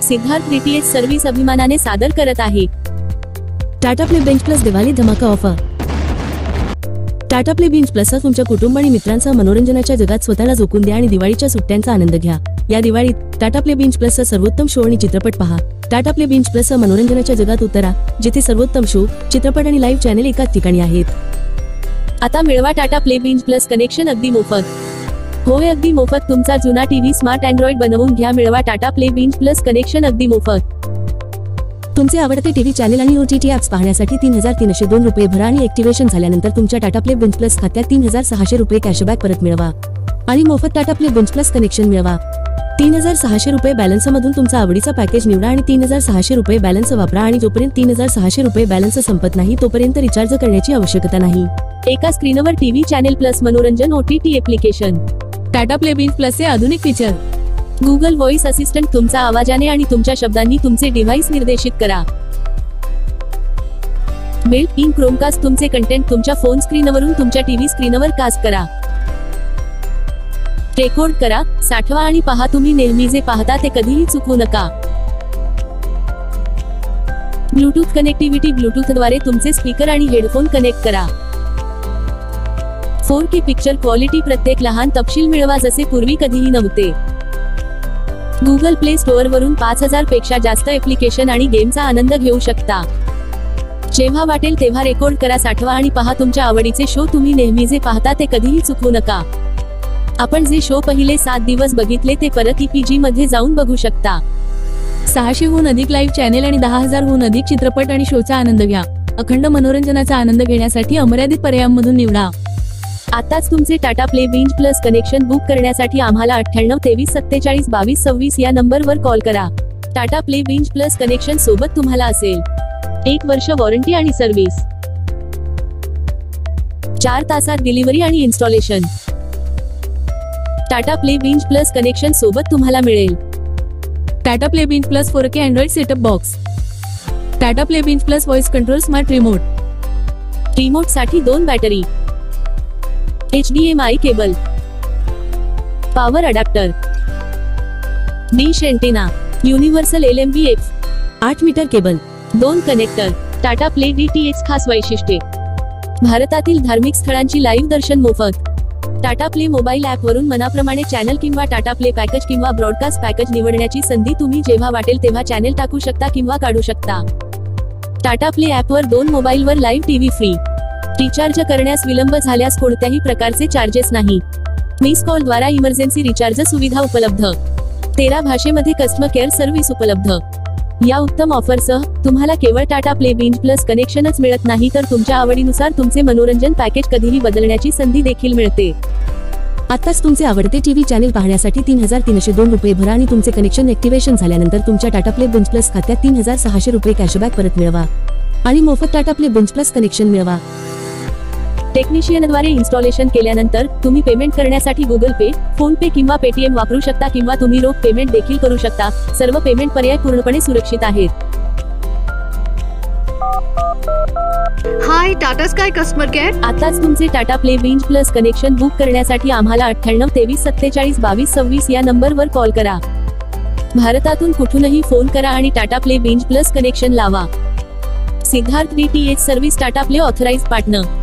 Siddharth DTH service अभिमानाने सादर करत आहे Tata play bench plus Diwali धमाका offer. Tata play bench plus तुमच्या कुटुंब आणि मित्रांसह मनोरंजनाच्या जगात स्वतःला झोकून द्या आणि दिवाळीच्या सुट्ट्यांचा आनंद घ्या। या दिवाळीत टाटा प्ले बेंच प्लस सर्वोत्तम शो आणि चित्रपट पहा। टाटा प्ले बेंच प्लस मनोरंजनाच्या जगात उतरा, जिथे सर्वोत्तम शो, चित्रपट आणि लाईव्ह चॅनेल एकाच ठिकाणी आहेत। आता मिळवा Tata play bench plus connection अगदी मोफत। होय, अगदी मोफत। तुमचा जुना टीव्ही स्मार्ट अँड्रॉइड बनवून घ्या। मिळवा Tata play bench plus connection अगदी मोफत। तुमचे आवडते टीव्ही चॅनेल आणि OTT ॲप्स पाहण्यासाठी 3302 रुपये भरा आणि ऍक्टिव्हेशन झाल्यानंतर तुमच्या टाटा प्ले बेंच प्लस खात्यात 3600 रुपये कॅशबॅक परत मिळवा आणि मोफत Tata play bench plus connection मिळवा। 3600 रुपये बॅलन्स मधून तुमचा आवडीचा पॅकेज निवडा आणि 3600 रुपये बॅलन्स वापरा आणि जोपर्यंत 3600 रुपये बॅलन्स संपत नाही तोपर्यंत रिचार्ज करण्याची आवश्यकता नाही। एका स्क्रीनवर टीव्ही चॅनेल प्लस मनोरंजन OTT application. Tata play binge प्लसचे आधुनिक फीचर। गुगल व्हॉइस असिस्टंट तुमचा आवाजाने आणि तुमच्या शब्दांनी तुमचे डिव्हाइस निर्देशित करा। बिल्ट इन क्रोमकास्ट तुमचे कंटेंट तुमच्या फोन स्क्रीनवरून तुमच्या टीव्ही स्क्रीनवर कास्ट करा। रेकॉर्ड करा, साठवा आणि पहा। तुम्ही नेहमी जे पाहता ते कधीही चुकवू नका। ब्लूटूथ कनेक्टिव्हिटी ब्लूटूथद्वारे तुमचे स्पीकर आणि हेडफोन कनेक्ट करा। 4K पिक्चर क्वालिटी प्रत्येक लहान तपशील मिळवा जसे पूर्वी कधीही नव्हते। गुगल प्ले स्टोअर वरून 5000 पेक्षा जास्त ऍप्लिकेशन आणि गेमचा आनंद घेऊ शकता। जेव्हा वाटेल तेव्हा रेकॉर्ड करा, साठवा आणि पहा तुमच्या आवडीचे शो। तुम्ही नेहमी जे पाहता ते कधीही चुकवू नका। आपण जे शो पहिले 7 दिवस बघितले ते परत EPG मध्ये जाऊन बघू शकता। 600 हून अधिक लाईव्ह चॅनेल आणि 10,000 हून अधिक चित्रपट आणि शोचा आनंद घ्या। अखंड मनोरंजनाचा आनंद घेण्यासाठी अमर्यादित पर्यायांमधून निवडा। आताच तुमचे Tata play bench plus connection book करण्यासाठी आम्हाला 98 23 47 22 26 या नंबरवर कॉल करा। Tata play bench plus connection सोबत तुम्हाला असेल 1 वर्ष वॉरंटी आणि सर्व्हिस, 4 तासात डिलिव्हरी आणि installation. Tata play bench plus connection सोबत तुम्हाला मिळेल Tata play bench plus 4K Android setup box, Tata play bench plus voice control smart remote साठी 2 battery, HDMI cable, power adapter, dish antenna, universal LMVF, 8 metre cable, 2 connector. Tata Play DTH खास वैशिष्ट्ये: भारतातील धार्मिक स्थळांची live दर्शन मोफत। टाटा प्ले मोबाईल ॲप वरून मनाप्रमाणे channel किंवा टाटा प्ले पॅकेज किंवा ब्रॉडकास्ट पॅकेज निवडण्याची संधी। तुम्ही जेव्हा वाटेल तेव्हा चॅनल टाकू शकता किंवा काढू शकता। टाटा प्ले ॲपवर 2 मोबाईलवर लाईव्ह टीव्ही फ्री। रिचार्ज करण्यास विलंब झाल्यास कोणत्याही प्रकारचे चार्जेस नाही। मिस कॉल द्वारा इमर्जन्सी रिचार्ज सुविधा उपलब्ध। 13 भाषेमध्ये कस्टमर केअर सर्व्हिस उपलब्ध। या उत्तम ऑफरसह तुम्हाला केवळ टाटा प्ले बेंच प्लस कनेक्शनच मिळत नाही तर तुमच्या आवडीनुसार तुमचे मनोरंजन पॅकेज कधीही बदलण्याची संधी देखील मिळते। आताच तुमचे आवडते टीव्ही चॅनेल पाहण्यासाठी 3302 रुपये भरा आणि तुमचे कनेक्शन ऍक्टिव्हेशन झाल्यानंतर तुमच्या टाटा प्ले बेंच प्लस खात्यात 3600 रुपये कॅशबॅक परत मिळवा आणि मोफत Tata play bench plus connection मिळवा। टेक्निशियनद्वारे इन्स्टॉलेशन केल्यानंतर तुम्ही पेमेंट करण्यासाठी गुगल पे, फोन पे किंवा पेटीएम वापरू शकता किंवा तुम्ही रोख पेमेंट देखील करू शकता। सर्व पेमेंट पर्याय पूर्णपणे सुरक्षित आहेत। हाय टाटा स्काय कस्टमर केअर। आताच तुमचे Tata play bench plus connection book करण्यासाठी आम्हाला 98 23 47 22 26 या नंबरवर कॉल करा। भारतातून कुठूनही फोन करा आणि Tata play bench plus connection लावा। Siddharth DTH service Tata play authorised partner.